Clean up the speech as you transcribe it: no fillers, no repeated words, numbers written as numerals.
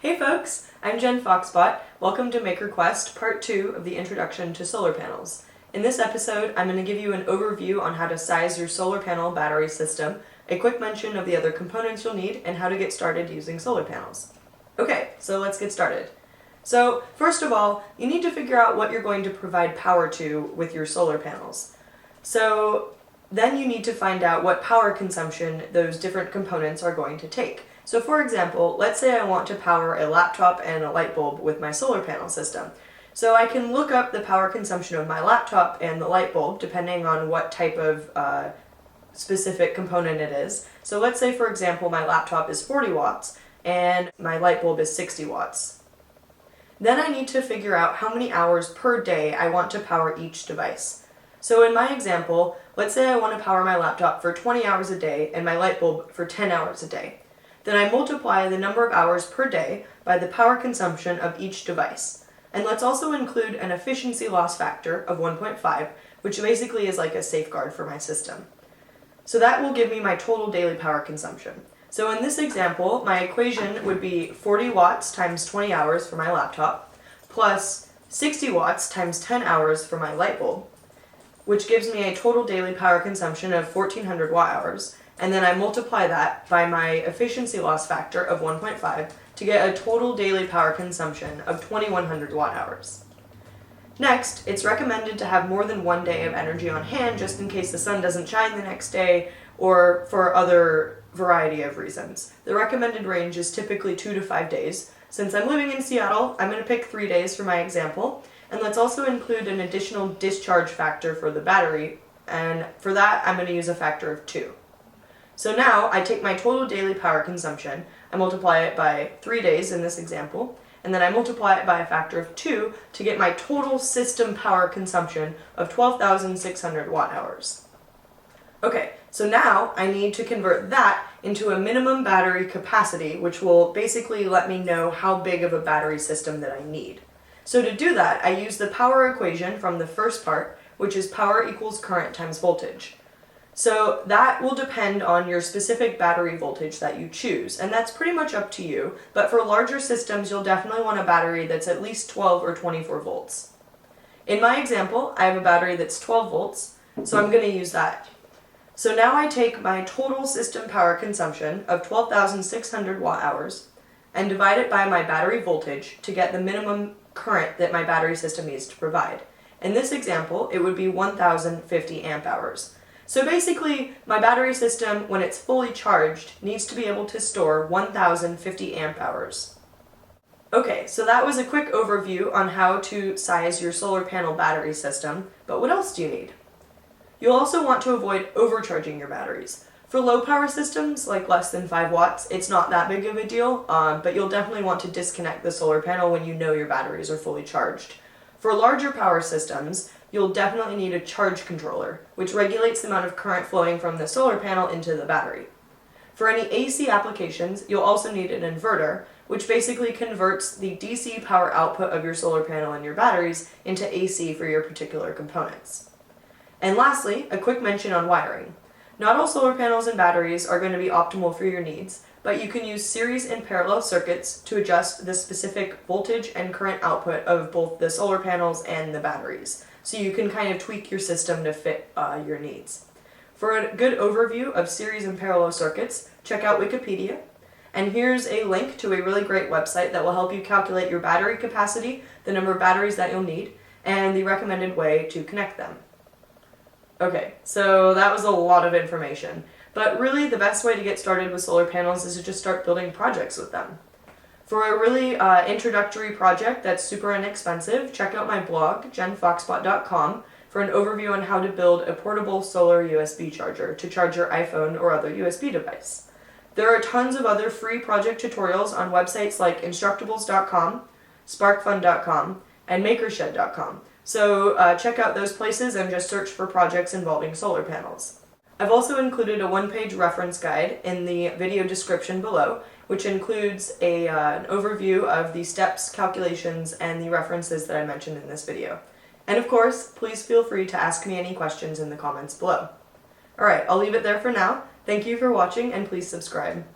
Hey folks, I'm Jen Foxbot. Welcome to Maker Quest, part 2 of the Introduction to Solar Panels. In this episode, I'm going to give you an overview on how to size your solar panel battery system, a quick mention of the other components you'll need, and how to get started using solar panels. Okay, so let's get started. So, first of all, you need to figure out what you're going to provide power to with your solar panels. So, then you need to find out what power consumption those different components are going to take. So for example, let's say I want to power a laptop and a light bulb with my solar panel system. So I can look up the power consumption of my laptop and the light bulb depending on what type of specific component it is. So let's say for example my laptop is 40 watts and my light bulb is 60 watts. Then I need to figure out how many hours per day I want to power each device. So in my example, let's say I want to power my laptop for 20 hours a day and my light bulb for 10 hours a day. Then I multiply the number of hours per day by the power consumption of each device. And let's also include an efficiency loss factor of 1.5, which basically is like a safeguard for my system. So that will give me my total daily power consumption. So in this example, my equation would be 40 watts times 20 hours for my laptop, plus 60 watts times 10 hours for my light bulb, which gives me a total daily power consumption of 1400 watt hours. And then I multiply that by my efficiency loss factor of 1.5 to get a total daily power consumption of 2100 watt hours. Next, it's recommended to have more than one day of energy on hand just in case the sun doesn't shine the next day or for other variety of reasons. The recommended range is typically 2 to 5 days. Since I'm living in Seattle, I'm going to pick 3 days for my example, and let's also include an additional discharge factor for the battery, and for that I'm going to use a factor of 2. So now I take my total daily power consumption, I multiply it by 3 days in this example, and then I multiply it by a factor of 2 to get my total system power consumption of 12,600 watt hours. Okay, so now I need to convert that into a minimum battery capacity, which will basically let me know how big of a battery system that I need. So to do that, I use the power equation from the first part, which is power equals current times voltage. So that will depend on your specific battery voltage that you choose, and that's pretty much up to you, but for larger systems you'll definitely want a battery that's at least 12 or 24 volts. In my example, I have a battery that's 12 volts, so I'm going to use that. So now I take my total system power consumption of 12,600 watt hours and divide it by my battery voltage to get the minimum current that my battery system needs to provide. In this example, it would be 1,050 amp hours. So basically, my battery system, when it's fully charged, needs to be able to store 1,050 amp hours. Okay, so that was a quick overview on how to size your solar panel battery system, but what else do you need? You'll also want to avoid overcharging your batteries. For low power systems, like less than 5 watts, it's not that big of a deal, but you'll definitely want to disconnect the solar panel when you know your batteries are fully charged. For larger power systems, you'll definitely need a charge controller, which regulates the amount of current flowing from the solar panel into the battery. For any AC applications, you'll also need an inverter, which basically converts the DC power output of your solar panel and your batteries into AC for your particular components. And lastly, a quick mention on wiring. Not all solar panels and batteries are going to be optimal for your needs, but you can use series and parallel circuits to adjust the specific voltage and current output of both the solar panels and the batteries. So you can kind of tweak your system to fit your needs. For a good overview of series and parallel circuits, check out Wikipedia. And here's a link to a really great website that will help you calculate your battery capacity, the number of batteries that you'll need, and the recommended way to connect them. Okay, so that was a lot of information. But really, the best way to get started with solar panels is to just start building projects with them. For a really introductory project that's super inexpensive, check out my blog, jenfoxbot.com, for an overview on how to build a portable solar USB charger to charge your iPhone or other USB device. There are tons of other free project tutorials on websites like instructables.com, sparkfun.com, and makershed.com. So check out those places and just search for projects involving solar panels. I've also included a one-page reference guide in the video description below, which includes an overview of the steps, calculations, and the references that I mentioned in this video. And of course, please feel free to ask me any questions in the comments below. Alright, I'll leave it there for now. Thank you for watching, and please subscribe.